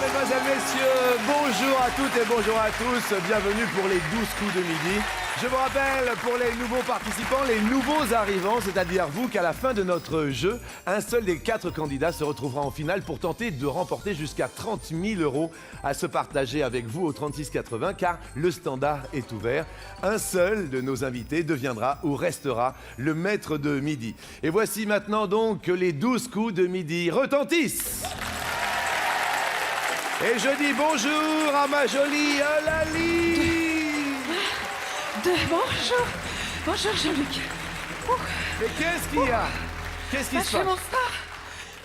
Mesdames, Mesdemoiselles, Messieurs, bonjour à toutes et bonjour à tous. Bienvenue pour les 12 coups de midi. Je vous rappelle pour les nouveaux participants, les nouveaux arrivants, c'est-à-dire vous, qu'à la fin de notre jeu, un seul des 4 candidats se retrouvera en finale pour tenter de remporter jusqu'à 30 000 € à se partager avec vous au 3680, car le standard est ouvert. Un seul de nos invités deviendra ou restera le maître de midi. Et voici maintenant donc que les 12 coups de midi retentissent. Et je dis bonjour à ma jolie Eulalie. Bonjour. Bonjour Jean-Luc. Mais qu'est-ce qu'il y a? Qu'est-ce qui Je se fais mon passe? sport.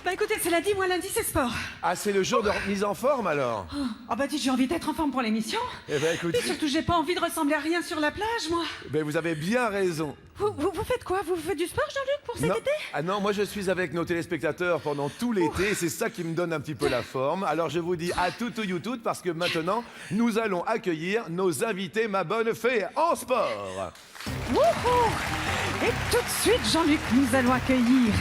Bah écoutez, c'est lundi, moi lundi c'est sport. Ah, c'est le jour de mise en forme alors? Oh bah dites, j'ai envie d'être en forme pour l'émission. Eh ben écoutez, Et surtout, j'ai pas envie de ressembler à rien sur la plage, moi. ben, vous avez bien raison. Vous faites quoi? Vous faites du sport, Jean-Luc, pour cet Non. été? Ah non, moi je suis avec nos téléspectateurs pendant tout l'été, et c'est ça qui me donne un petit peu la forme. Alors je vous dis à tout ou YouTube parce que maintenant, nous allons accueillir nos invités, ma bonne fée, en sport. Wouhou! Et tout de suite, Jean-Luc, nous allons accueillir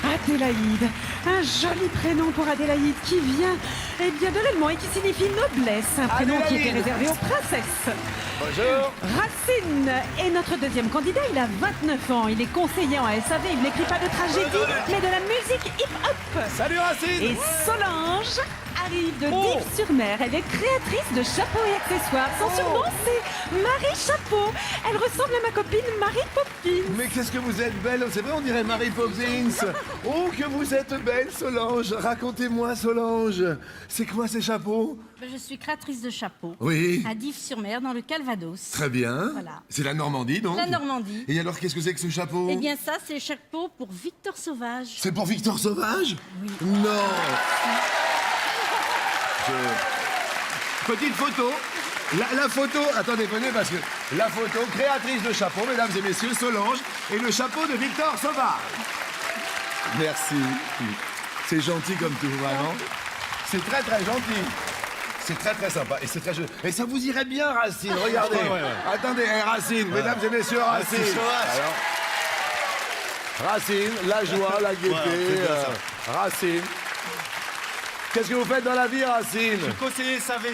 Adélaïde. Un joli prénom pour Adélaïde qui vient bien de l'allemand et qui signifie noblesse. Un prénom qui était Adélaïde. réservé aux princesses. Bonjour. Racine est notre deuxième candidat, il a 29 ans, il est conseiller en SAV, il n'écrit pas de tragédie, mais de la musique hip-hop. Salut Racine. Et Solange arrive de Dives-sur-Mer, elle est créatrice de chapeaux et accessoires. Son surnom c'est Marie Chapeau, elle ressemble à ma copine Marie Poppins. Mais qu'est-ce que vous êtes belle, c'est vrai on dirait Mary Poppins. Oh que vous êtes belle Solange, racontez-moi Solange, c'est quoi ces chapeaux? Je suis créatrice de chapeaux. Oui. À Dives-sur-Mer, dans le Calvados. Très bien. Voilà. C'est la Normandie, donc? La Normandie. Et alors, qu'est-ce que c'est que ce chapeau? Eh bien, ça, c'est le chapeau pour Victor Sauvage. C'est pour Victor Sauvage? Oui. Non. Petite photo. La photo, attendez, venez, parce que la photo, créatrice de chapeau, mesdames et messieurs, Solange, et le chapeau de Victor Sauvage. Merci. C'est gentil comme tout, vraiment. C'est très, très gentil. C'est très très sympa et c'est très joli. Et ça vous irait bien, Racine, regardez. Attendez, Racine, mesdames et messieurs, Racine. Alors, Racine, la joie, la gaieté, Racine. Qu'est-ce que vous faites dans la vie, Racine? Conseiller SAV.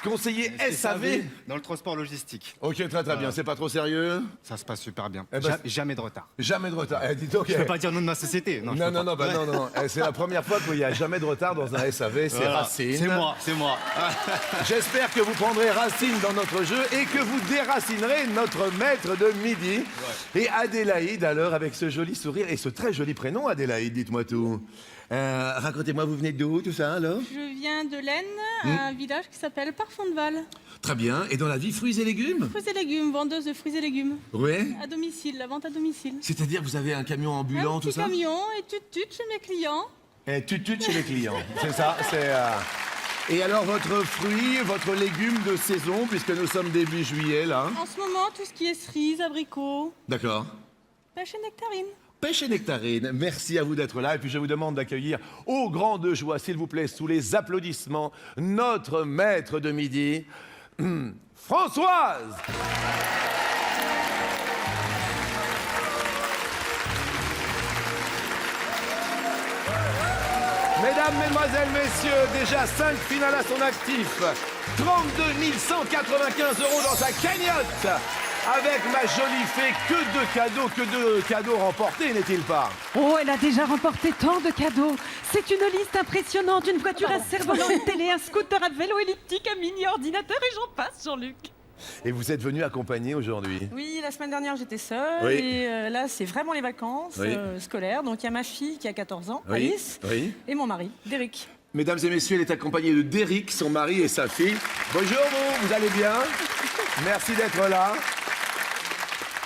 Conseiller SAV. Dans le transport logistique. Ok, très très bien. C'est pas trop sérieux? Ça se passe super bien. Eh ben, Jamais de retard. Jamais de retard. Eh, dites donc. Je peux pas dire le nom de ma société. Non, je peux Non, pas. non. Eh, c'est la première fois qu'il n'y a jamais de retard dans un SAV. C'est Voilà. Racine. C'est moi. J'espère que vous prendrez Racine dans notre jeu et que vous déracinerez notre maître de midi. Et Adélaïde, alors, avec ce joli sourire et ce très joli prénom, Adélaïde, dites-moi tout. Racontez-moi, vous venez d'où, tout ça, alors? Je viens de l'Aisne, un village qui s'appelle Parfondeval. Très bien. Et dans la vie, fruits et légumes? Fruits et légumes, vendeuse de fruits et légumes. Oui. À domicile, la vente à domicile. C'est-à-dire, vous avez un camion ambulant, Un tout petit ça? camion et tut chez mes clients. Et tut chez les clients. C'est ça, c'est... Et alors, votre fruit, votre légume de saison, puisque nous sommes début juillet, là. En ce moment, tout ce qui est cerises, abricots, D'accord. pêche et nectarines. Pêche et nectarine, merci à vous d'être là. Et puis je vous demande d'accueillir au grand de joie, s'il vous plaît, sous les applaudissements, notre maître de midi, Françoise. Mesdames, Mesdemoiselles, Messieurs, déjà 5 finales à son actif, 32 195 € dans sa cagnotte. Avec ma jolie fée, que de cadeaux remportés, n'est-il pas? Oh, elle a déjà remporté tant de cadeaux. C'est une liste impressionnante, une voiture à cerf-volant, une télé, un scooter à vélo elliptique, un mini-ordinateur et j'en passe, Jean-Luc. Et vous êtes venu accompagner aujourd'hui? Oui, la semaine dernière, j'étais seule. Oui. Et là, c'est vraiment les vacances Oui. scolaires. Donc, il y a ma fille qui a 14 ans, Oui. Alice, Oui. et mon mari, Derek. Mesdames et messieurs, elle est accompagnée de Derek, son mari et sa fille. Bonjour vous allez bien? Merci d'être là.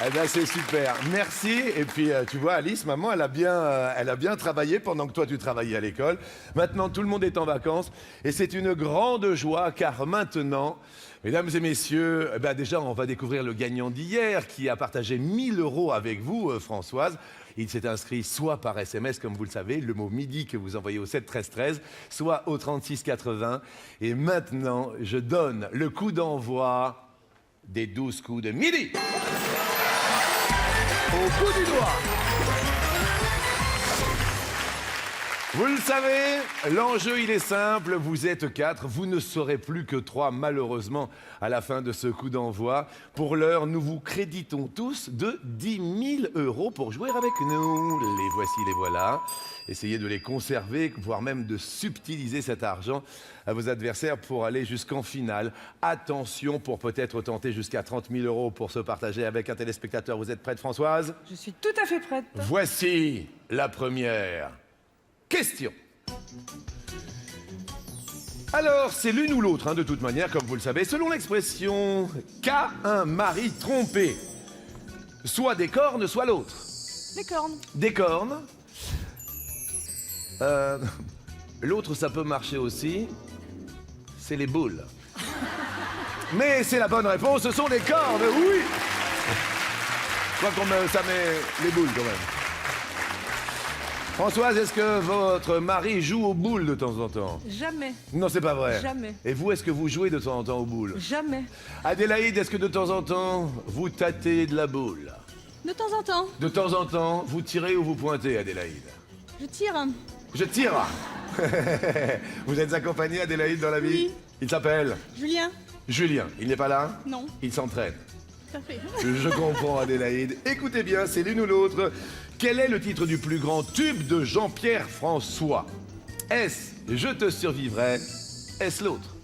Eh bien, c'est super. Merci. Et puis, tu vois, Alice, maman, elle a bien travaillé pendant que toi, tu travaillais à l'école. Maintenant, tout le monde est en vacances. Et c'est une grande joie, car maintenant, mesdames et messieurs, eh bien, déjà, on va découvrir le gagnant d'hier, qui a partagé 1 000 € avec vous, Françoise. Il s'est inscrit soit par SMS, comme vous le savez, le mot midi que vous envoyez au 7 13 13, soit au 36 80. Et maintenant, je donne le coup d'envoi des 12 coups de midi. Au bout du doigt. Vous le savez, l'enjeu il est simple, vous êtes 4, vous ne serez plus que 3 malheureusement à la fin de ce coup d'envoi. Pour l'heure, nous vous créditons tous de 10 000 € pour jouer avec nous. Les voici, les voilà. Essayez de les conserver, voire même de subtiliser cet argent à vos adversaires pour aller jusqu'en finale. Attention pour peut-être tenter jusqu'à 30 000 € pour se partager avec un téléspectateur. Vous êtes prête, Françoise? Je suis tout à fait prête. Voici la première question. Alors, c'est l'une ou l'autre, hein, de toute manière, comme vous le savez. Selon l'expression « qu'a un mari trompé », soit des cornes, soit l'autre. Les cornes. Des cornes. L'autre, ça peut marcher aussi. C'est les boules. Mais c'est la bonne réponse, ce sont les cornes, oui. Je crois ça met les boules quand même. Françoise, est-ce que votre mari joue aux boules de temps en temps? Jamais. Non, c'est pas vrai. Jamais. Et vous, est-ce que vous jouez de temps en temps aux boules? Jamais. Adélaïde, est-ce que de temps en temps, vous tâtez de la boule? De temps en temps. De temps en temps, vous tirez ou vous pointez, Adélaïde? Je tire. Je tire. Vous êtes accompagné, Adélaïde, dans la vie? Oui. Il s'appelle? Julien. Julien. Il n'est pas là? Non. Il s'entraîne. Tout à fait. Je comprends, Adélaïde. Écoutez bien, c'est l'une ou l'autre. Quel est le titre du plus grand tube de Jean-Pierre François? Est-ce « Je te survivrai » Est-ce l'autre?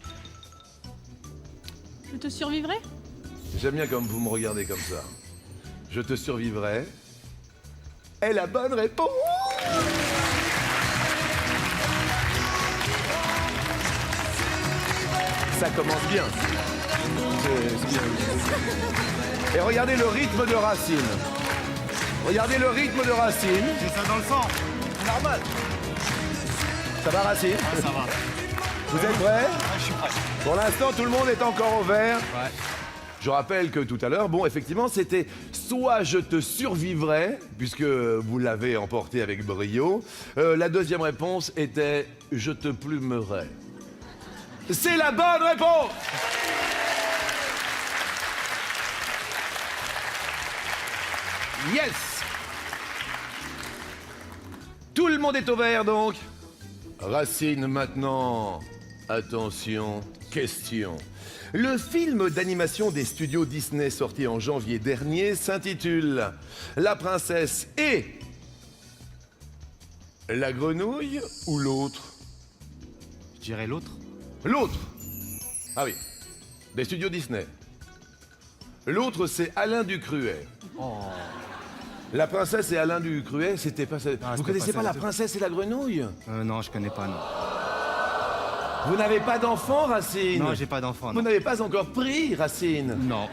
Je te survivrai. J'aime bien comme vous me regardez comme ça. « Je te survivrai » est la bonne réponse. Ça commence bien. C'est bien. Et regardez le rythme de Racine. Regardez le rythme de Racine. J'ai ça dans le sang. Normal. Ça va, Racine? Ah, ça va. Vous êtes prêts? Je suis prêt. Pour l'instant, tout le monde est encore au vert. Ouais. Je rappelle que tout à l'heure, bon, effectivement, c'était soit je te survivrai, puisque vous l'avez emporté avec brio. La deuxième réponse était je te plumerai. C'est la bonne réponse! Yes! Tout le monde est au vert, donc. Racine, maintenant. Attention, question. Le film d'animation des studios Disney sorti en janvier dernier s'intitule La princesse et la grenouille ou l'autre? Je dirais l'autre. L'autre. Ah oui, des studios Disney. L'autre, c'est Alain Ducruet. Oh. La princesse et Alain Ducruet, c'était pas ça. Ah, Vous c'était connaissez pas pas ça La du tout. princesse et la grenouille? Non, je connais pas, non. Vous n'avez pas d'enfant, Racine? Non, j'ai pas d'enfant, Vous non. n'avez pas encore pris, Racine? Non.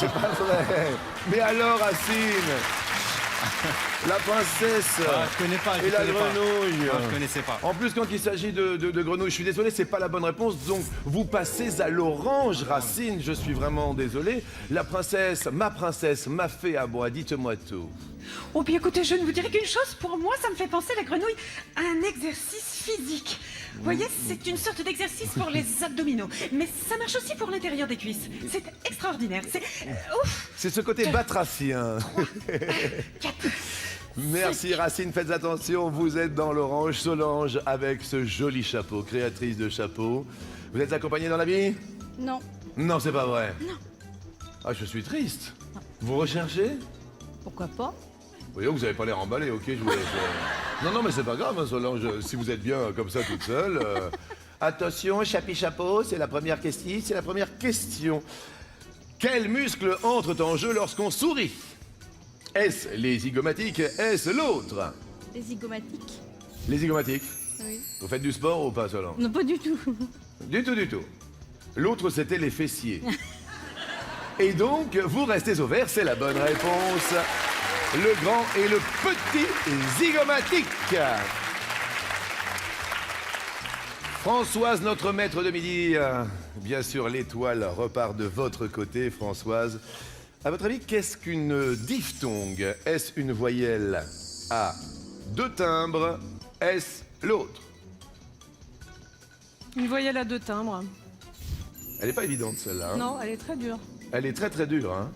C'est pas vrai. Mais alors, Racine, la princesse Ah, je connais pas, je et la connais pas. grenouille. Non, je connaissais pas. En plus, quand il s'agit de grenouille, je suis désolé, c'est pas la bonne réponse. Donc, vous passez à l'orange, Racine. Je suis vraiment désolé. La princesse, m'a fait à bois. Dites-moi tout. Oh, bien écoutez, je ne vous dirai qu'une chose. Pour moi, ça me fait penser, la grenouille, à un exercice physique. Vous voyez, c'est une sorte d'exercice pour les abdominaux. Mais ça marche aussi pour l'intérieur des cuisses. C'est extraordinaire. C'est... ouf. C'est ce côté batracien. 4. Merci Racine, faites attention, vous êtes dans l'orange. Solange avec ce joli chapeau, créatrice de chapeau. Vous êtes accompagnée dans la vie? Non. Non, c'est pas vrai. Non. Ah, je suis triste. Vous recherchez? Pourquoi pas? Oui, vous avez pas l'air emballé, ok, je vous laisse. Non, mais c'est pas grave, hein, Solange, si vous êtes bien comme ça toute seule. Attention, chapeau, c'est la première question. Quels muscles entrent en jeu lorsqu'on sourit? Est-ce les zygomatiques? Est-ce l'autre? Les zygomatiques. Les zygomatiques. Oui. Vous faites du sport ou pas, Solange? Non, pas du tout. Du tout. L'autre, c'était les fessiers. Et donc, vous restez au vert, c'est la bonne réponse. Le grand et le petit zygomatique. Françoise, notre maître de midi. Bien sûr, l'étoile repart de votre côté, Françoise. À votre avis, qu'est-ce qu'une diphtongue? Est-ce une voyelle à 2 timbres? Est-ce l'autre? Une voyelle à 2 timbres. Elle n'est pas évidente, celle-là. Hein. Non, elle est très dure. Elle est très dure. Hein.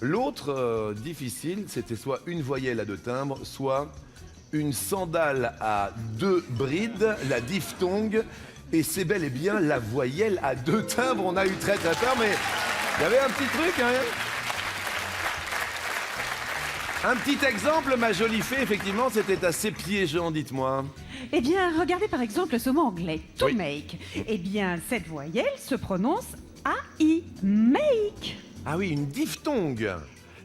L'autre difficile, c'était soit une voyelle à 2 timbres, soit une sandale à 2 brides, la diphtongue, et c'est bel et bien la voyelle à 2 timbres. On a eu très très peur, mais il y avait un petit truc, hein. Un petit exemple, ma jolie fée, effectivement, c'était assez piégeant, dites-moi. Eh bien, regardez par exemple ce mot anglais, to Oui. make. Eh bien, cette voyelle se prononce A-I, make. Ah oui, une diphtongue.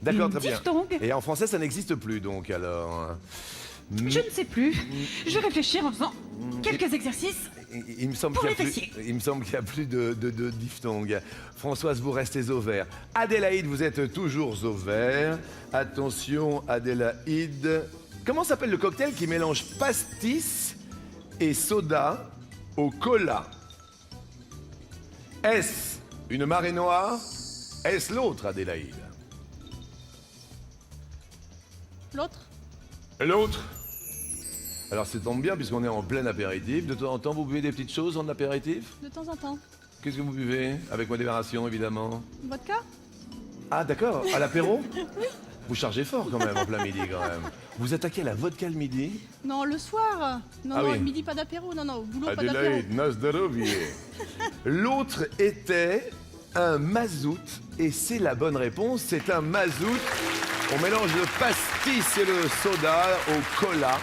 D'accord, Une très bien. diphtongue. Et en français, ça n'existe plus, donc, alors. Je ne sais plus. Je vais réfléchir en faisant quelques exercices. Il me semble Pour qu'il y a les plus, fessiers. il me semble qu'il y a plus de diphtongue. Françoise, vous restez au vert. Adélaïde, vous êtes toujours au vert. Attention, Adélaïde. Comment s'appelle le cocktail qui mélange pastis et soda au cola? Est-ce une marée noire? Est-ce l'autre, Adélaïde? L'autre? L'autre? Alors, ça tombe bien puisqu'on est en plein apéritif. De temps en temps, vous buvez des petites choses en apéritif? De temps en temps. Qu'est-ce que vous buvez? Avec modération, évidemment. Vodka? Ah, d'accord. À l'apéro? Vous chargez fort quand même en plein midi, quand même. Vous attaquez à la vodka le midi? Non, le soir. Non, Ah non, oui. le midi, pas d'apéro. Non, non, au boulot, pas d'apéro. Adélaïde, Nasdarovier. L'autre était un mazout. Et c'est la bonne réponse. C'est un mazout. On mélange le pastis et le soda au cola.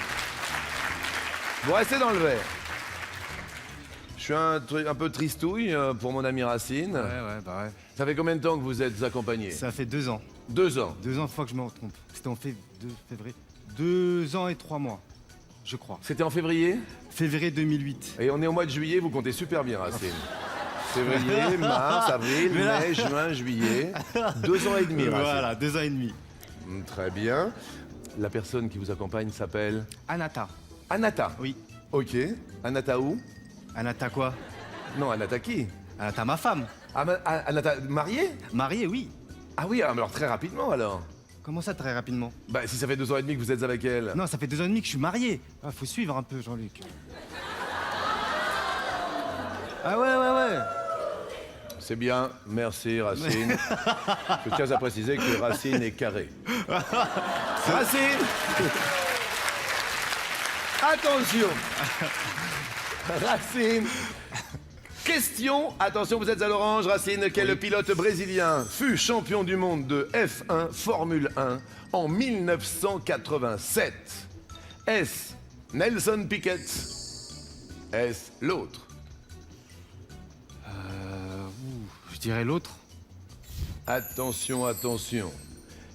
Vous restez dans le verre. Je suis un peu tristouille pour mon ami Racine. Ouais, bah ouais. Ça fait combien de temps que vous êtes accompagnés? Ça fait 2 ans. 2 ans. 2 ans, fois que je me trompe. C'était en février. 2 ans et 3 mois, je crois. C'était en février? Février 2008. Et on est au mois de juillet, vous comptez super bien, Racine. Février, mars, avril, mai, juin, juillet. 2 ans et demi, Racine. Voilà, 2 ans et demi. Très bien. La personne qui vous accompagne s'appelle Anata. Anata. Oui. Ok. Anata où? Anata quoi? Non, Anata qui? Anata ma femme. Anata mariée? Mariée, oui. Ah oui, alors très rapidement alors. Comment ça, très rapidement? Bah si ça fait 2 ans et demi que vous êtes avec elle. Non, ça fait 2 ans et demi que je suis marié. Ah, faut suivre un peu, Jean-Luc. Ah ouais. C'est bien, merci Racine. Je tiens à préciser que Racine est carré. Racine! Attention! Racine! Question, attention, vous êtes à l'orange, Racine. Quel pilote brésilien fut champion du monde de F1 Formule 1 en 1987? Est-ce Nelson Piquet? Est-ce l'autre? Je dirais l'autre. Attention, attention.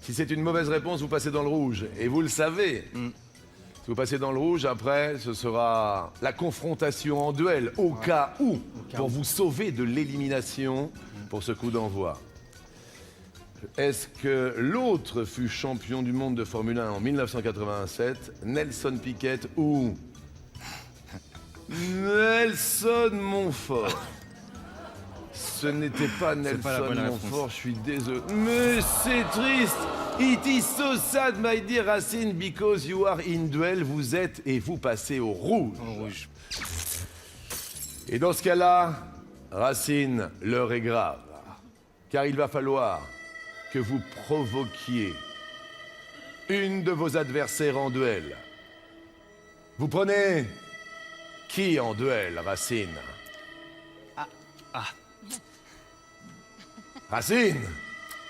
Si c'est une mauvaise réponse, vous passez dans le rouge. Et vous le savez. Si vous passez dans le rouge, après, ce sera la confrontation en duel, au cas où, pour vous sauver de l'élimination pour ce coup d'envoi. Est-ce que l'autre fut champion du monde de Formule 1 en 1987, Nelson Piquet ou Nelson Montfort? Ce n'était pas pas la Nelson bonne réponse. Montfort, je suis désolé. Mais c'est triste. It is so sad, my dear Racine, because you are in duel. Vous êtes et vous passez au rouge. En rouge. Et dans ce cas-là, Racine, l'heure est grave. Car il va falloir que vous provoquiez une de vos adversaires en duel. Vous prenez qui en duel, Racine? Racine!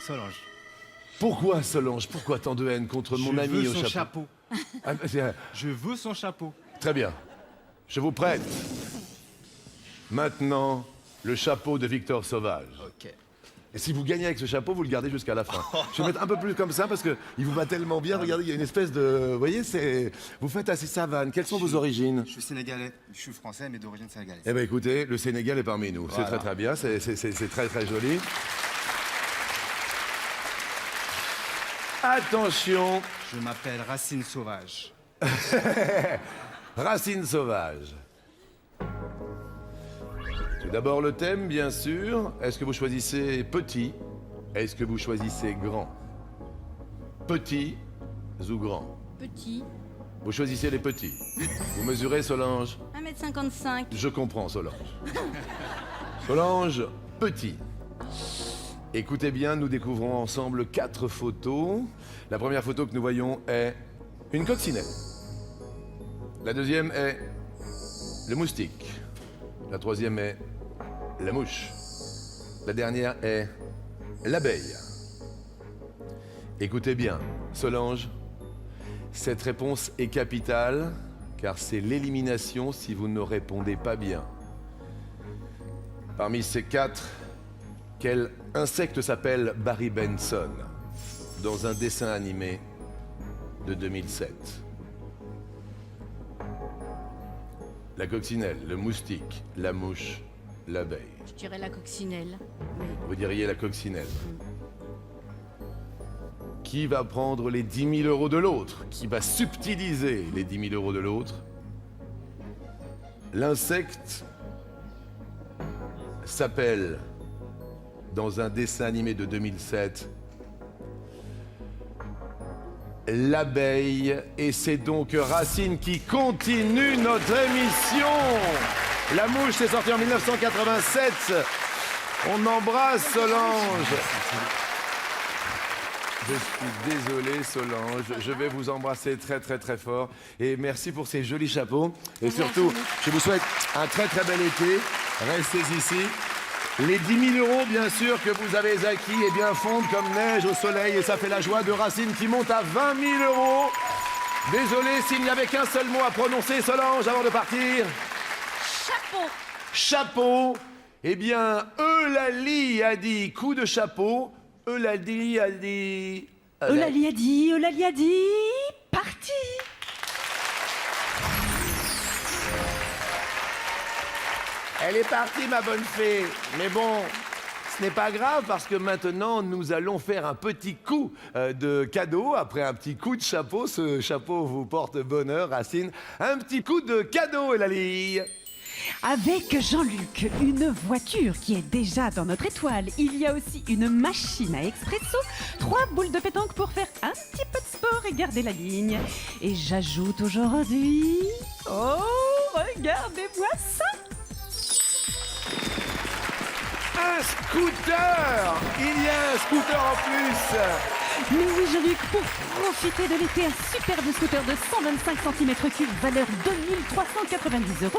Solange. Pourquoi Solange? Pourquoi tant de haine contre mon ami au son chapeau? chapeau. Ah, c'est- Je veux son chapeau. Très bien. Je vous prête maintenant le chapeau de Victor Sauvage. Ok. Et si vous gagnez avec ce chapeau, vous le gardez jusqu'à la fin. Je vais mettre un peu plus comme ça parce qu'il vous va tellement bien. Regardez, il y a une espèce de... Vous voyez, c'est... Vous faites assez savane. Quelles sont vos origines? Je suis sénégalais. Je suis français, mais d'origine sénégalaise. Eh bien écoutez, le Sénégal est parmi nous. C'est Voilà. très très bien, c'est très très joli. Attention, Je m'appelle Racine Sauvage. Racine Sauvage. Tout d'abord le thème, bien sûr. Est-ce que vous choisissez petit? Est-ce que vous choisissez grand? Petit ou grand? Petit, Vous choisissez les petits. Vous mesurez, Solange? 1m55. Je comprends, Solange. Solange, petit. Écoutez bien, nous découvrons ensemble 4 photos. La première photo que nous voyons est une coccinelle. La deuxième est le moustique. La troisième est la mouche. La dernière est l'abeille. Écoutez bien, Solange, cette réponse est capitale, car c'est l'élimination si vous ne répondez pas bien. Parmi ces quatre, quel insecte s'appelle Barry Benson dans un dessin animé de 2007? La coccinelle, le moustique, la mouche, l'abeille. Je dirais la coccinelle. Mais Vous diriez la coccinelle. Qui va prendre les 10 000 euros de l'autre? Qui va subtiliser les 10 000 euros de l'autre? L'insecte s'appelle, dans un dessin animé de 2007, l'abeille. Et c'est donc Racine qui continue notre émission. La mouche, c'est sorti en 1987. On embrasse Solange. Je suis désolé, Solange. Je vais vous embrasser très, très, très fort. Et merci pour ces jolis chapeaux. Et surtout, je vous souhaite un très, très bel été. Restez ici. Les 10 000 euros, bien sûr, que vous avez acquis, eh bien, fondent comme neige au soleil. Et ça fait la joie de Racine qui monte à 20 000 euros. Désolé s'il n'y avait qu'un seul mot à prononcer, Solange, avant de partir. chapeau. Chapeau. Eh bien, Eulalie a dit coup de chapeau. Eulalie a dit... Eulalie a dit, parti. Elle est partie, ma bonne fée. Mais bon, ce n'est pas grave parce que maintenant, nous allons faire un petit coup de cadeau. Après un petit coup de chapeau, ce chapeau vous porte bonheur, Racine. Un petit coup de cadeau, Eulalie. Avec Jean-Luc, une voiture qui est déjà dans notre étoile. Il y a aussi une machine à expresso, 3 boules de pétanque pour faire un petit peu de sport et garder la ligne. Et j'ajoute aujourd'hui... Oh, regardez-moi ça! Un scooter. Il y a un scooter en plus. Mais oui, Jean-Luc, pour profiter de l'été, un superbe scooter de 125 cm3, valeur 2390 €,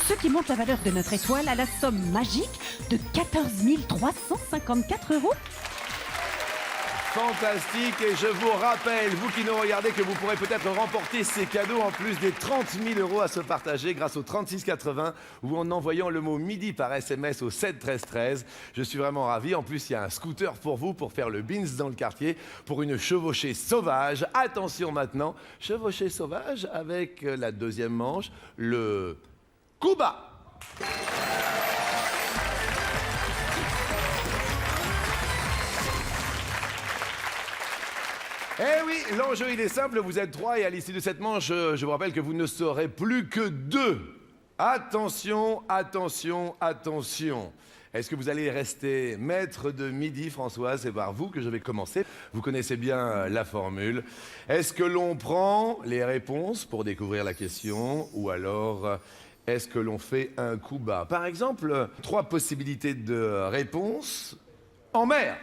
ce qui monte la valeur de notre étoile à la somme magique de 14 354 €. Fantastique, et je vous rappelle, vous qui nous regardez, que vous pourrez peut-être remporter ces cadeaux en plus des 30 000 euros à se partager grâce au 3680 ou en envoyant le mot midi par SMS au 7 13 13. Je suis vraiment ravi. En plus, il y a un scooter pour vous pour faire le beans dans le quartier pour une chevauchée sauvage. Attention maintenant, chevauchée sauvage avec la deuxième manche, le coup bas. Eh oui, l'enjeu il est simple, vous êtes 3 et à l'issue de cette manche, je vous rappelle que vous ne serez plus que 2. Attention, attention, attention. Est-ce que vous allez rester maître de midi, Françoise? C'est par vous que je vais commencer. Vous connaissez bien la formule. Est-ce que l'on prend les réponses pour découvrir la question ou alors est-ce que l'on fait un coup bas? Par exemple, 3 possibilités de réponse en mer,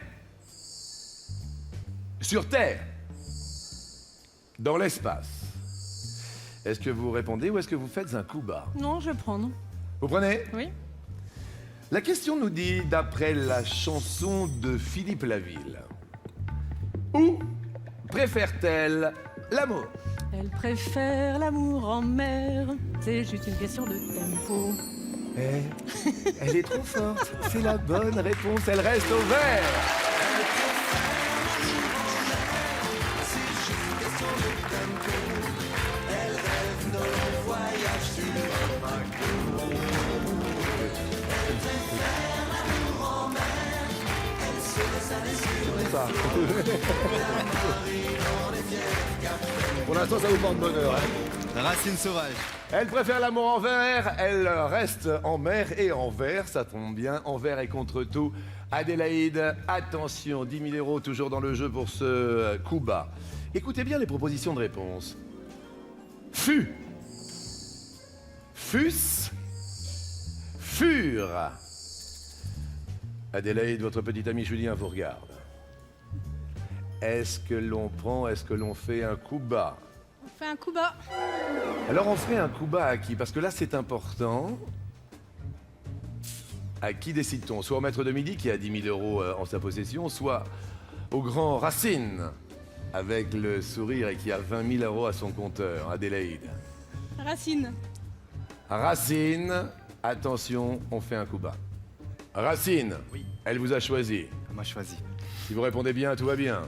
sur terre, dans l'espace. Est-ce que vous répondez ou est-ce que vous faites un coup bas? Non, je vais prendre. Vous prenez? Oui. La question nous dit, d'après la chanson de Philippe Laville, où préfère-t-elle l'amour? Elle préfère l'amour en mer. C'est juste une question de tempo. Elle est trop forte. C'est la bonne réponse. Elle reste au vert. Ça. Pour l'instant, ça vous porte bonheur. Hein. Racine sauvage. Elle préfère l'amour en vert, elle reste en mer et en vert, ça tombe bien, en vert et contre tout. Adélaïde, attention, 10 000 euros toujours dans le jeu pour ce coup bas. Écoutez bien les propositions de réponse. Fut, fus, furent. Adélaïde, votre petit ami Julien vous regarde. Est-ce que l'on prend, est-ce que l'on fait un coup bas? fait un coup bas. Alors on ferait un coup bas à qui? Parce que là c'est important. À qui décide-t-on? Soit au maître de midi qui a 10 000 euros en sa possession, soit au grand Racine avec le sourire et qui a 20 000 euros à son compteur. Adélaïde. Racine. Racine, attention, on fait un coup bas. Racine, Oui. elle vous a choisi. Elle m'a choisi. Si vous répondez bien, tout va bien.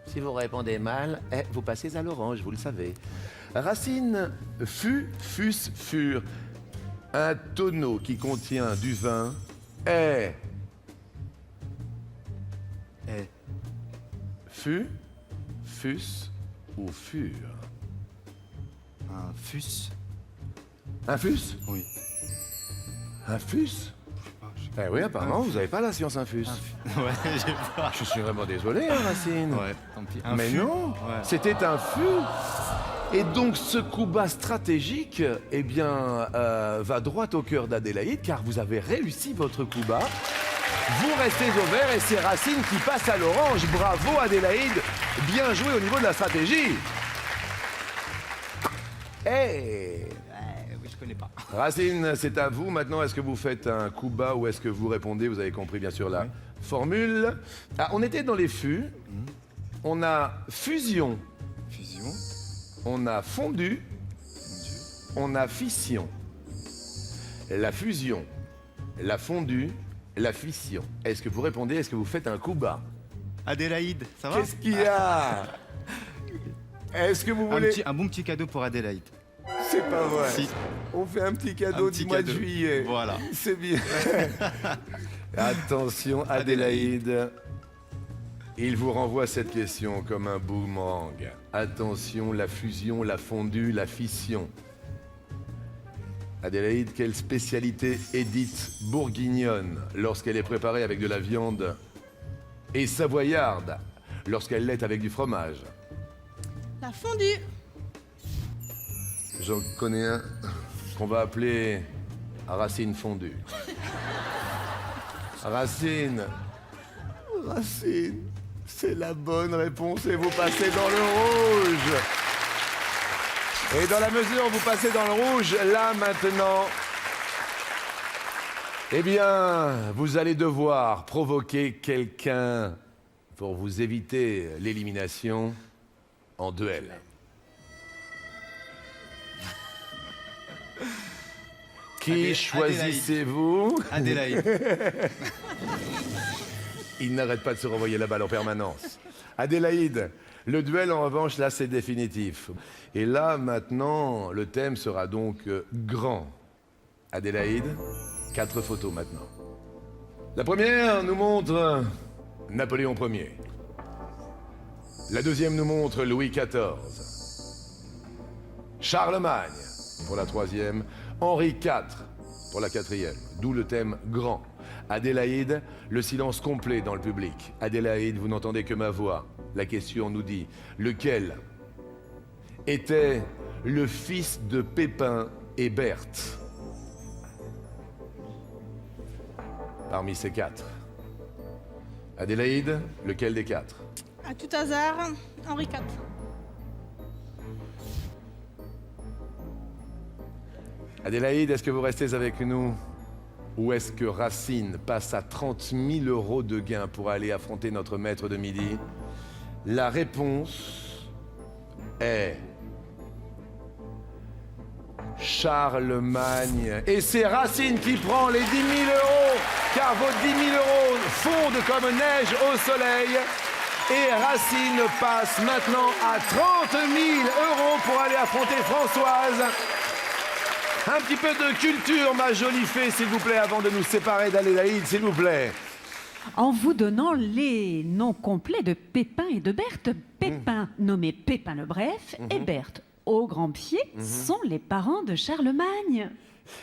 Si vous répondez mal, vous passez à l'orange, vous le savez. Racine, furent. Un tonneau qui contient du vin est... Eh, Fus ou fur? un fus. Un fus? Oui. Un fus? Ah, je sais Eh oui, apparemment, vous n'avez pas la science infus. pas. Ouais, j'ai pas. Je suis vraiment désolé, hein, Racine. Ouais, tant pis. Un Mais fus. non, Ouais. c'était un fût. Et donc ce coup bas stratégique, eh bien, va droit au cœur d'Adélaïde, car vous avez réussi votre coup bas. Vous restez au vert et c'est Racine qui passe à l'orange. Bravo Adélaïde, bien joué au niveau de la stratégie. Hey Oui, je connais pas. Racine, c'est à vous. Maintenant, est-ce que vous faites un coup bas ou est-ce que vous répondez? Vous avez compris bien sûr la formule. Ah, on était dans les fûts. On a fusion. Fusion. On a fondu, on a fission. La fusion, la fondue, la fission. Est-ce que vous répondez? Est-ce que vous faites un coup bas? Adélaïde, ça va? Qu'est-ce qu'il y a? Est-ce que vous voulez... Un bon petit cadeau pour Adélaïde. C'est pas vrai. Si. On fait un petit cadeau Un petit du mois de cadeau. juillet. Voilà. C'est bien. Attention, Adélaïde. Il vous renvoie cette question comme un boomerang. Attention, la fusion, la fondue, la fission. Adélaïde, quelle spécialité est dite bourguignonne lorsqu'elle est préparée avec de la viande et savoyarde lorsqu'elle l'est avec du fromage? La fondue. J'en connais un qu'on va appeler Racine fondue. Racine, c'est la bonne réponse et vous passez dans le rouge. Et dans la mesure où vous passez dans le rouge, là maintenant, eh bien, vous allez devoir provoquer quelqu'un pour vous éviter l'élimination en duel. Qui choisissez-vous? Adélaïde. Il n'arrête pas de se renvoyer la balle en permanence. Adélaïde, le duel en revanche, là c'est définitif. Et là maintenant, le thème sera donc grand. Adélaïde, 4 photos maintenant. La première nous montre Napoléon Ier. La deuxième nous montre Louis XIV. Charlemagne pour la troisième. Henri IV pour la quatrième. D'où le thème grand. Adélaïde, le silence complet dans le public. Adélaïde, vous n'entendez que ma voix. La question nous dit, lequel était le fils de Pépin et Berthe parmi ces 4? Adélaïde, lequel des 4? À tout hasard, Henri IV. Adélaïde, est-ce que vous restez avec nous? Ou est-ce que Racine passe à 30 000 euros de gain pour aller affronter notre maître de midi? La réponse est... Charlemagne. Et c'est Racine qui prend les 10 000 euros, car vos 10 000 euros fondent comme neige au soleil. Et Racine passe maintenant à 30 000 euros pour aller affronter Françoise. Un petit peu de culture, ma jolie fée, s'il vous plaît, avant de nous séparer d'Adélaïde, s'il vous plaît. En vous donnant les noms complets de Pépin et de Berthe. Pépin, nommé Pépin le Bref, et Berthe, au grand pied, sont les parents de Charlemagne.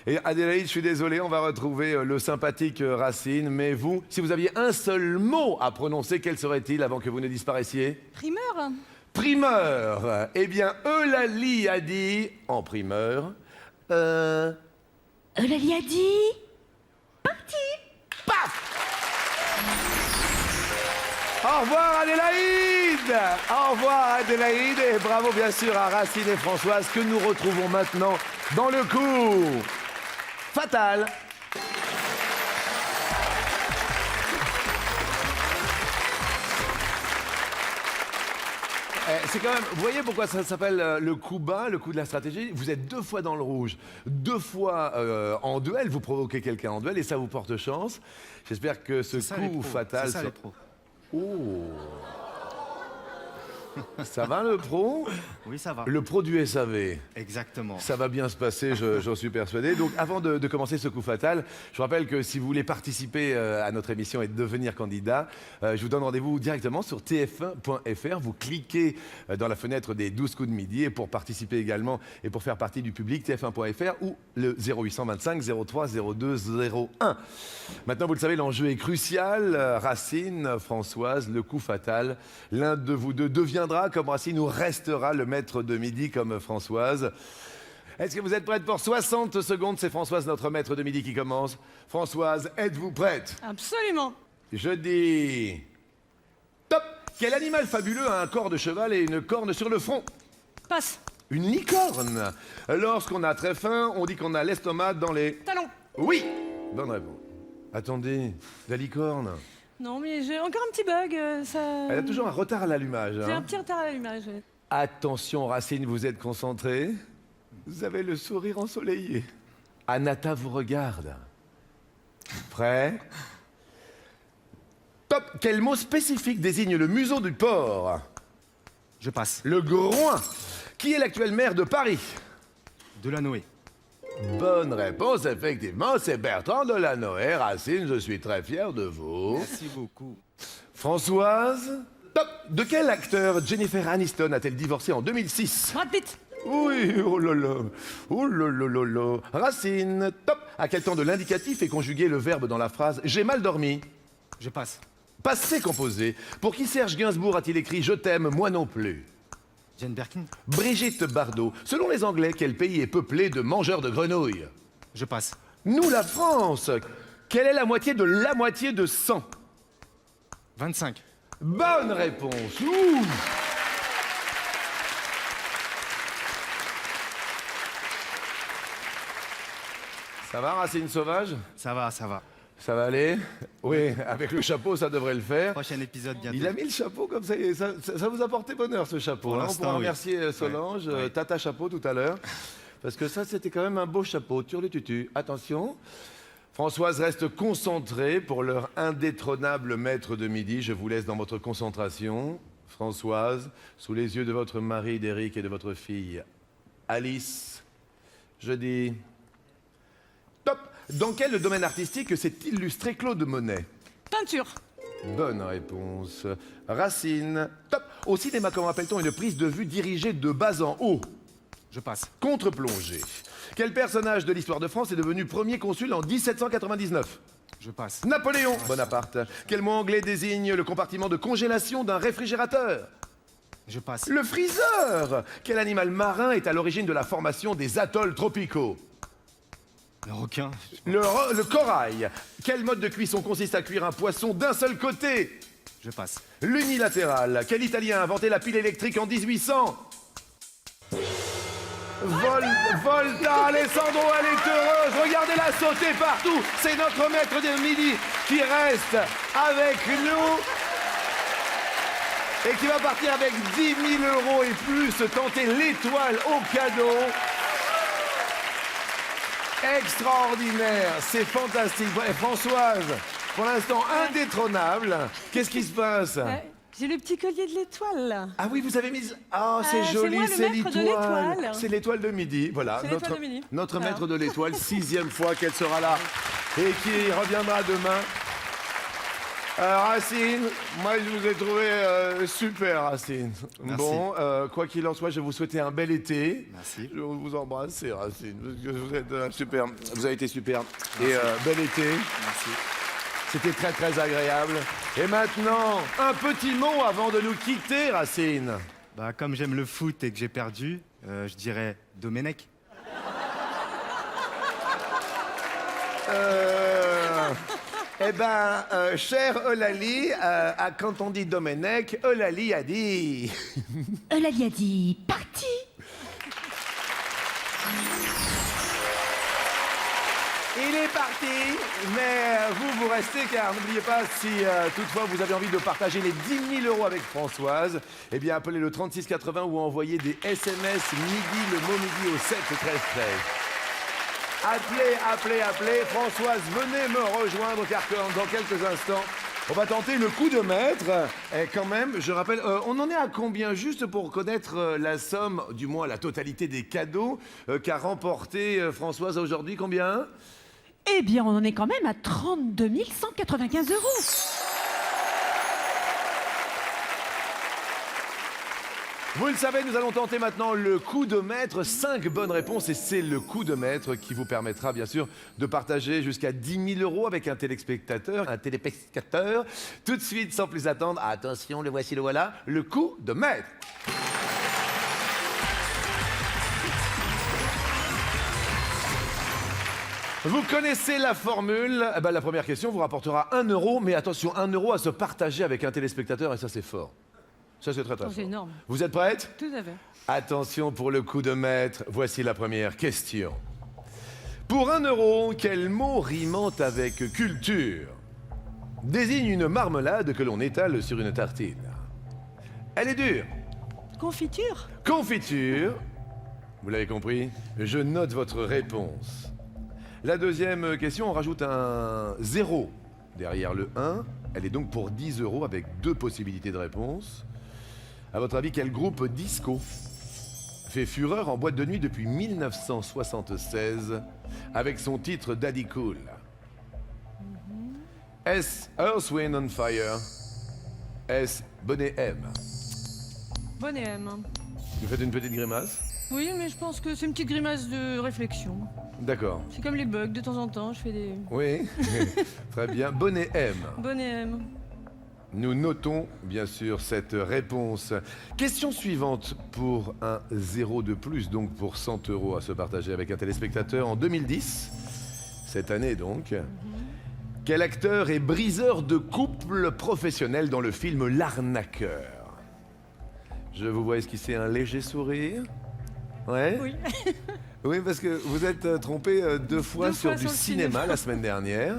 Et Adélaïde, je suis désolé, on va retrouver le sympathique Racine, mais vous, si vous aviez un seul mot à prononcer, quel serait-il avant que vous ne disparaissiez? Primeur. Primeur. Eh bien, Eulalie a dit, en primeur... Eulalie a dit... Au revoir Adélaïde! Adélaïde. Au revoir Adélaïde et bravo bien sûr à Racine et Françoise que nous retrouvons maintenant dans le coup fatal. C'est quand même, vous voyez pourquoi ça s'appelle le coup bas, le coup de la stratégie? Vous êtes 2 fois dans le rouge, 2 fois en duel, vous provoquez quelqu'un en duel et ça vous porte chance. J'espère que ce coup fatal... C'est ça, les pros. Oh. Ça va le pro? Oui, ça va. Le pro du SAV. Exactement. Ça va bien se passer, j'en suis persuadé. Donc avant de commencer ce coup fatal, je vous rappelle que si vous voulez participer à notre émission et devenir candidat, je vous donne rendez-vous directement sur tf1.fr. Vous cliquez dans la fenêtre des 12 coups de midi et pour participer également et pour faire partie du public, tf1.fr ou le 0825 03 02 01. Maintenant, vous le savez, l'enjeu est crucial. Racine, Françoise, le coup fatal. L'un de vous deux deviendra comme Racine ou restera le maître de midi comme Françoise. Est-ce que vous êtes prête pour 60 secondes? C'est Françoise, notre maître de midi, qui commence. Françoise, êtes-vous prête? Absolument. Je dis... Top! Quel animal fabuleux a un corps de cheval et une corne sur le front? Passe. Une licorne! Lorsqu'on a très faim, on dit qu'on a l'estomac dans les... Talon. Oui! Bonne réponse. Attendez, la licorne... Non, mais j'ai encore un petit bug. Elle a toujours un retard à l'allumage. J'ai hein. un petit retard à l'allumage. Attention, Racine, vous êtes concentré. Vous avez le sourire ensoleillé. Anata vous regarde. Prêt? Top! Quel mot spécifique désigne le museau du porc? Je passe. Le groin. Qui est l'actuel maire de Paris? Delanoë. Bonne réponse, effectivement, c'est Bertrand Delanoë. Racine, je suis très fier de vous. Merci beaucoup. Françoise? Top! De quel acteur Jennifer Aniston a-t-elle divorcé en 2006? Brad Pitt. Oui, oh là là, oh là là là là. Racine, top. À quel temps de l'indicatif est conjugué le verbe dans la phrase « J'ai mal dormi » Je passe. Passé composé. Pour qui Serge Gainsbourg a-t-il écrit « Je t'aime, moi non plus » Jane Birkin. Brigitte Bardot. Selon les Anglais, quel pays est peuplé de mangeurs de grenouilles? Je passe. Nous, la France. Quelle est la moitié de 100? 25. Bonne réponse. Ouh. Ça va, Racine Sauvage? Ça va, ça va. Ça va aller? Oui, avec le chapeau, ça devrait le faire. Prochain épisode bientôt. Il a mis le chapeau comme ça, et ça vous a porté bonheur ce chapeau. Pour hein. On l'instant, pourra oui. remercier Solange, Ouais. Tata Chapeau tout à l'heure, parce que ça c'était quand même un beau chapeau. Turlututu. Attention, Françoise reste concentrée pour leur indétrônable maître de midi. Je vous laisse dans votre concentration. Françoise, sous les yeux de votre mari d'Éric et de votre fille Alice, je dis... Top! Dans quel domaine artistique s'est illustré Claude Monet? Peinture. Bonne réponse. Racine. Top! Au cinéma, comment appelle-t-on une prise de vue dirigée de bas en haut? Je passe. Contre-plongée. Quel personnage de l'histoire de France est devenu premier consul en 1799? Je passe. Napoléon Bonaparte. Quel mot anglais désigne le compartiment de congélation d'un réfrigérateur? Je passe. Le freezer. Quel animal marin est à l'origine de la formation des atolls tropicaux? Le requin. Le corail. Quel mode de cuisson consiste à cuire un poisson d'un seul côté? Je passe. L'unilatéral. Quel Italien a inventé la pile électrique en 1800? Volta, Alessandro, elle est heureuse. Regardez-la sauter partout. C'est notre maître de midi qui reste avec nous et qui va partir avec 10 000 € et plus tenter l'étoile au cadeau. Extraordinaire, c'est fantastique. Ouais, Françoise, pour l'instant indétrônable. Qu'est-ce qui se passe? J'ai le petit collier de l'étoile, là. Ah oui, vous avez mis... Ah, c'est c'est joli, moi le c'est maître de l'étoile. l'étoile. C'est l'étoile de midi, voilà. C'est l'étoile de midi. Notre Voilà. maître de l'étoile, 6e fois qu'elle sera là et qui reviendra demain. Racine, moi je vous ai trouvé super, Racine. Merci. Bon, quoi qu'il en soit, je vais vous souhaiter un bel été. Merci. Je vous embrasse, Racine, parce que vous êtes super. Vous avez été super. Et bel été. Merci. C'était très très agréable. Et maintenant, un petit mot avant de nous quitter, Racine. Bah, comme j'aime le foot et que j'ai perdu, je dirais Domenech. Eh ben, cher Eulalie, quand on dit Domenech, Eulalie a dit... Eulalie a dit parti. Il est parti, mais vous restez car n'oubliez pas, si toutefois vous avez envie de partager les 10 000 euros avec Françoise, eh bien appelez le 3680 ou envoyez des SMS midi, le mot midi au 7 13 13. Appelez. Françoise, venez me rejoindre car dans quelques instants, on va tenter le coup de maître. Et quand même, je rappelle, on en est à combien juste pour connaître la somme, du moins la totalité des cadeaux qu'a remporté Françoise aujourd'hui, combien ? Eh bien, on en est quand même à 32 195 euros. Vous le savez, nous allons tenter maintenant le coup de maître. 5 bonnes réponses et c'est le coup de maître qui vous permettra bien sûr de partager jusqu'à 10 000 euros avec un téléspectateur. Tout de suite, sans plus attendre, attention, le voici, le voilà, le coup de maître. Vous connaissez la formule. Eh ben, la première question vous rapportera 1 euro, mais attention, 1 euro à se partager avec un téléspectateur et ça c'est fort. Ça c'est très très fort. C'est énorme. Vous êtes prête ? Tout à fait. Attention pour le coup de maître, voici la première question. Pour 1 euro, quel mot rimant avec culture désigne une marmelade que l'on étale sur une tartine? Elle est dure. Confiture. Confiture. Vous l'avez compris? Je note votre réponse. La deuxième question, on rajoute un 0 derrière le 1. Elle est donc pour 10 euros avec 2 possibilités de réponse. À votre avis, quel groupe disco fait fureur en boîte de nuit depuis 1976 avec son titre Daddy Cool? Est-ce Earth, Wind and Fire? Est-ce Bonnet M? Bonnet M. Vous faites une petite grimace? Oui, mais je pense que c'est une petite grimace de réflexion. D'accord. C'est comme les bugs, de temps en temps, je fais des... Oui, très bien. Bonnet M. Bonnet M. Nous notons bien sûr cette réponse. Question suivante pour un 0 de plus, donc pour 100 euros à se partager avec un téléspectateur en 2010, cette année donc. Quel acteur est briseur de couple professionnel dans le film L'Arnaqueur? Je vous vois esquisser un léger sourire. Ouais? Oui. Oui, parce que vous êtes trompé 2 fois Deux sur fois du sur le cinéma cinéma. la semaine dernière.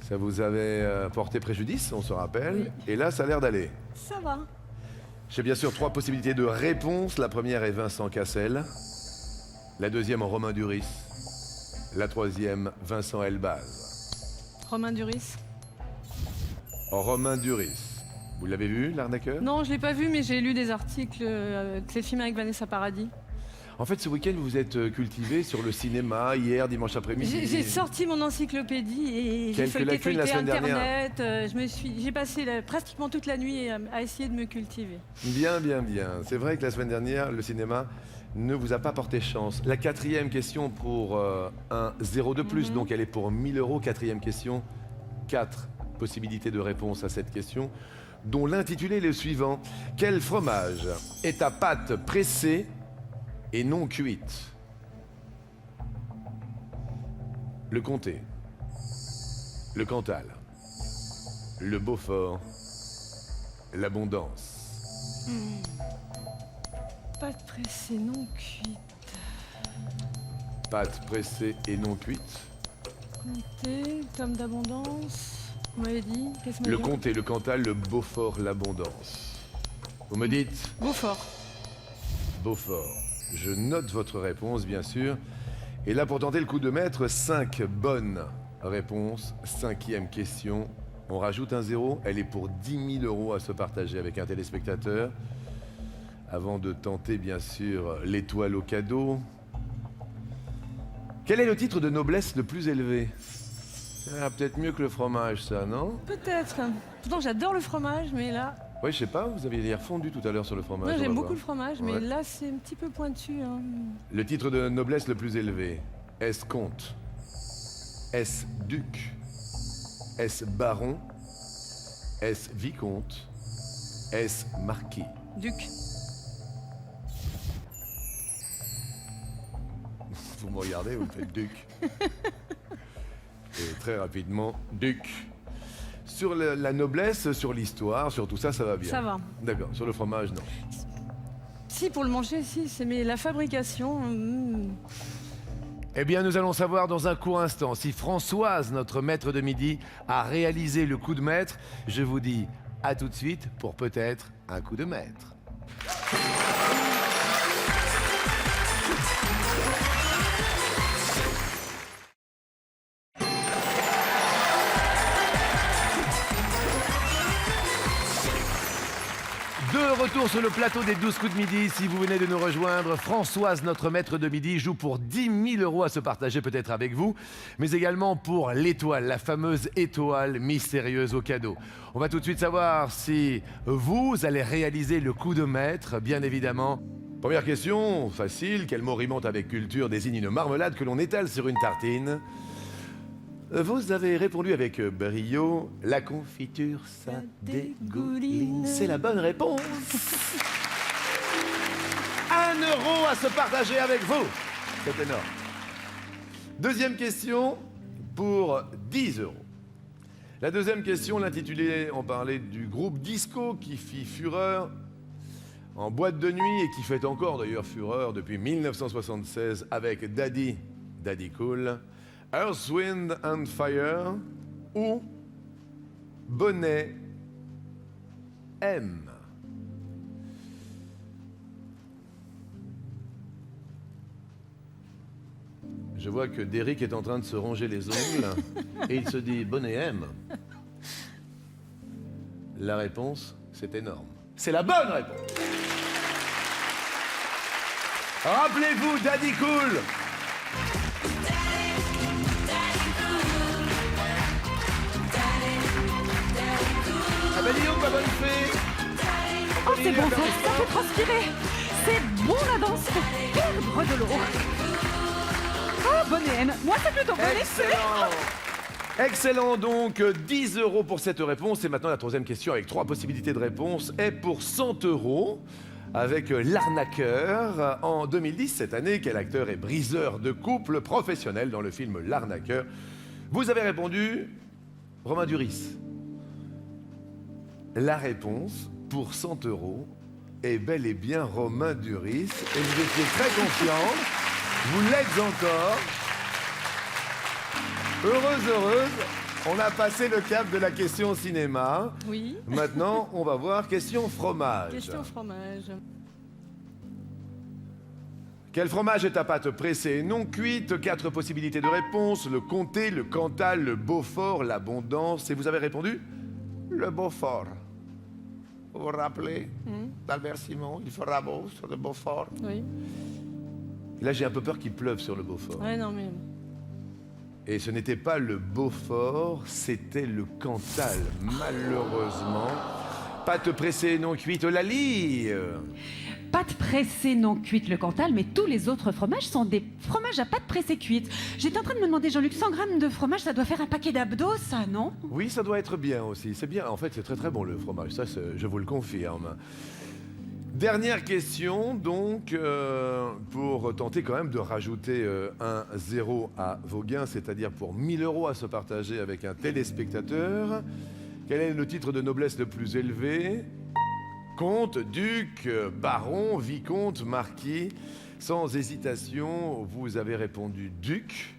Ça vous avait porté préjudice, on se rappelle. Et là, ça a l'air d'aller. Ça va. J'ai bien sûr 3 possibilités de réponse. La première est Vincent Cassel. La deuxième, Romain Duris. La troisième, Vincent Elbaz. Romain Duris. Romain Duris. Vous l'avez vu, L'Arnaqueur? Non, je l'ai pas vu, mais j'ai lu des articles de ces films avec Vanessa Paradis. En fait, ce week-end, vous êtes cultivé sur le cinéma, hier, dimanche après-midi. J'ai sorti mon encyclopédie et j'ai Quelques feuilleté, lacunes la semaine dernière. Internet. J'ai passé pratiquement toute la nuit à essayer de me cultiver. Bien. C'est vrai que la semaine dernière, le cinéma ne vous a pas porté chance. La 4e question pour un 0 de plus, donc elle est pour 1 000 euros. 4e question, 4 possibilités de réponse à cette question, dont l'intitulé est le suivant. Quel fromage est à pâte pressée et non cuite? Le Comté, le Cantal, le Beaufort, l'Abondance. Pâte pressée non cuite. Pâte pressée et non cuite. Comté, tome d'abondance. Vous m'avez dit qu'est-ce que vous Le m'avez dit Comté, le Cantal, le Beaufort, l'Abondance. Vous me dites Beaufort. Beaufort. Je note votre réponse, bien sûr. Et là, pour tenter le coup de maître, 5 bonnes réponses. 5e question. On rajoute un 0. Elle est pour 10 000 euros à se partager avec un téléspectateur. Avant de tenter, bien sûr, l'étoile au cadeau. Quel est le titre de noblesse le plus élevé? Peut-être mieux que le fromage, ça, non? Peut-être. Pourtant, j'adore le fromage, mais là... Oui, je sais pas, vous aviez l'air fondu tout à l'heure sur le fromage. Moi, on j'aime va beaucoup voir. le fromage, Ouais. mais là, c'est un petit peu pointu. Hein. Le titre de noblesse le plus élevé. Est-ce comte? Est-ce duc? Est-ce baron? Est-ce vicomte? Est-ce marquis? Duc. Vous me regardez, vous me faites duc. Et très rapidement, duc. sur la noblesse, sur l'histoire, sur tout ça, ça va bien. Ça va. D'accord. Sur le fromage, non. Si, pour le manger, si, mais la fabrication... Eh bien, nous allons savoir dans un court instant si Françoise, notre maître de midi, a réalisé le coup de maître. Je vous dis à tout de suite pour peut-être un coup de maître. De retour sur le plateau des 12 coups de midi. Si vous venez de nous rejoindre, Françoise, notre maître de midi, joue pour 10 000 € à se partager peut-être avec vous, mais également pour l'étoile, la fameuse étoile mystérieuse au cadeau. On va tout de suite savoir si vous allez réaliser le coup de maître, bien évidemment. Première question, facile. Quel mot rimant avec culture désigne une marmelade que l'on étale sur une tartine? Vous avez répondu avec brio, la confiture, ça dégouline. C'est la bonne réponse. 1 € à se partager avec vous. C'est énorme. Deuxième question pour 10 €. La deuxième question, l'intitulée, on parlait du groupe disco qui fit fureur en boîte de nuit et qui fait encore d'ailleurs fureur depuis 1976 avec Daddy Cool. Earth, Wind and Fire ou Bonnet M. Je vois que Derrick est en train de se ronger les ongles et il se dit Bonnet M. La réponse, c'est énorme. C'est la bonne réponse. Rappelez-vous Daddy Cool. Ah ben dis donc, ma bonne fée. Oh, c'est bon, ça fait transpirer. C'est bon la danse pour perdre de l'eau. Oh, bonnet M. Moi, c'est plutôt bonnet C. Excellent. Excellent, donc 10 € pour cette réponse. Et maintenant, la troisième question avec 3 possibilités de réponse est pour 100 € avec L'Arnaqueur. En 2010, cette année, quel acteur est briseur de couple professionnel dans le film L'Arnaqueur? Vous avez répondu Romain Duris. La réponse, pour 100 € est bel et bien Romain Duris. Et vous étiez très confiant. Vous l'êtes encore. Heureuse, on a passé le cap de la question cinéma. Oui. Maintenant, on va voir question fromage. Question fromage. Quel fromage est à pâte pressée et non cuite? 4 possibilités de réponse. Le comté, le cantal, le beaufort, l'abondance. Et vous avez répondu le beaufort. Vous vous rappelez d'Albert Simon, il fera beau sur le Beaufort. Oui. Et là, j'ai un peu peur qu'il pleuve sur le Beaufort. Ouais, non, mais... Et ce n'était pas le Beaufort, c'était le Cantal, malheureusement. Pâte pressée non cuite, Lali. Pâte pressée non cuite le Cantal, mais tous les autres fromages sont des fromages à pâte pressée cuite. J'étais en train de me demander, Jean-Luc, 100 grammes de fromage, ça doit faire un paquet d'abdos, ça, non? Oui, ça doit être bien aussi. C'est bien. En fait, c'est très très bon le fromage. Ça, je vous le confirme. Dernière question, donc, pour tenter quand même de rajouter un 0 à vos gains, c'est-à-dire pour 1 000 € à se partager avec un téléspectateur. Quel est le titre de noblesse le plus élevé? Comte, duc, baron, vicomte, marquis. Sans hésitation, vous avez répondu duc.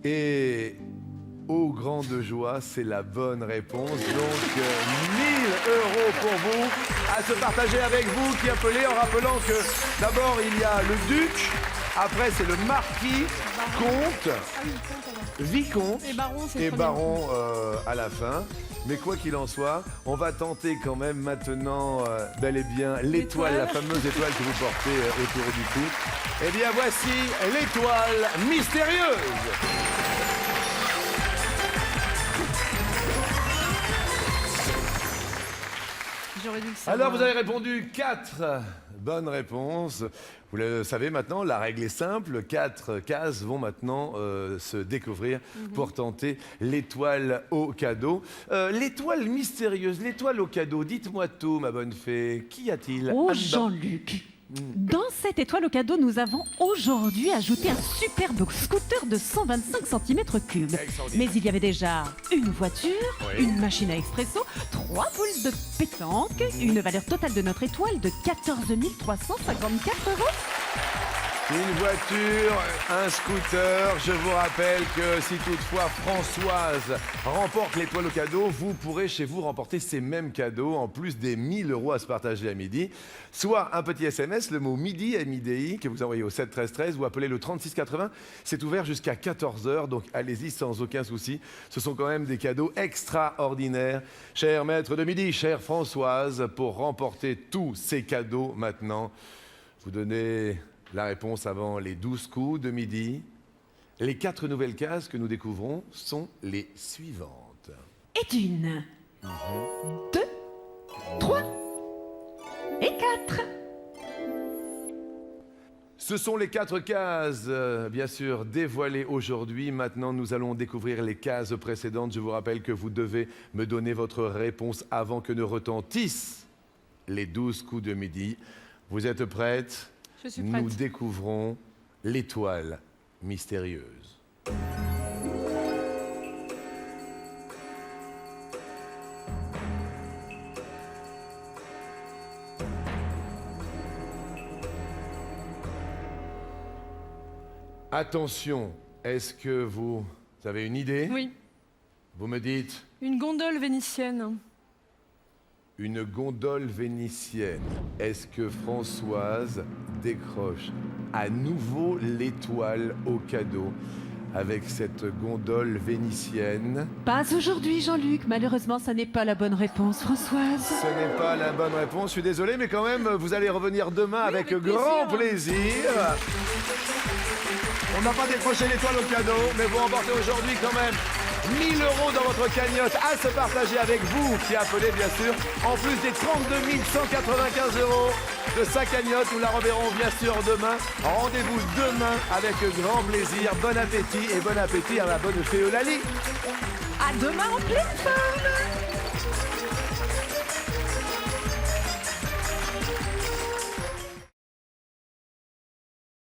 Et aux grandes joies, c'est la bonne réponse. Donc 1 000 € pour vous à se partager avec vous qui appelez en rappelant que d'abord il y a le duc, après c'est le marquis, comte, vicomte et baron à la fin. Mais quoi qu'il en soit, on va tenter quand même maintenant, bel et bien, l'étoile, la fameuse étoile que vous portez autour du cou. Eh bien, voici l'étoile mystérieuse. J'aurais dû le savoir. Alors, vous avez répondu 4 bonnes réponses. Vous le savez maintenant, la règle est simple. 4 cases vont maintenant se découvrir pour tenter l'étoile au cadeau. L'étoile mystérieuse, l'étoile au cadeau, dites-moi tout, ma bonne fée. Qu'y a-t-il? Oh, Anne- Jean-Luc, Dans cette étoile au cadeau, nous avons aujourd'hui ajouté un superbe scooter de 125 cm3. Mais il y avait déjà une voiture, une machine à expresso, 3 poules de pétanque, une valeur totale de notre étoile de 14 354 €. Une voiture, un scooter. Je vous rappelle que si toutefois Françoise remporte l'étoile au cadeau, vous pourrez chez vous remporter ces mêmes cadeaux, en plus des 1 000 € à se partager à midi. Soit un petit SMS, le mot midi MIDI, que vous envoyez au 7 13 13 ou appelez le 36 80. C'est ouvert jusqu'à 14 h, donc allez-y sans aucun souci. Ce sont quand même des cadeaux extraordinaires. Cher maître de midi, chère Françoise, pour remporter tous ces cadeaux maintenant, vous donnez la réponse avant les 12 coups de midi. Les 4 nouvelles cases que nous découvrons sont les suivantes. Et une, 2, 3 et 4. Ce sont les 4 cases, bien sûr, dévoilées aujourd'hui. Maintenant, nous allons découvrir les cases précédentes. Je vous rappelle que vous devez me donner votre réponse avant que ne retentissent les 12 coups de midi. Vous êtes prêtes ? Je suis prête. Nous découvrons l'étoile mystérieuse. Attention, est-ce que vous avez une idée? Oui, Vous me dites une gondole vénitienne. une gondole vénitienne. Est-ce que Françoise décroche à nouveau l'étoile au cadeau avec cette gondole vénitienne? Pas aujourd'hui, Jean-Luc. Malheureusement, ça n'est pas la bonne réponse, Françoise. Ce n'est pas la bonne réponse, je suis désolé, mais quand même, vous allez revenir demain avec grand plaisir. On n'a pas décroché l'étoile au cadeau, mais vous remportez aujourd'hui quand même 1 000 € dans votre cagnotte à se partager avec vous qui appelez bien sûr, en plus des 32 195 € de sa cagnotte. Nous la reverrons bien sûr demain. Rendez-vous demain avec grand plaisir. Bon appétit et bon appétit à la bonne fée Eulalie. À demain en pleine forme.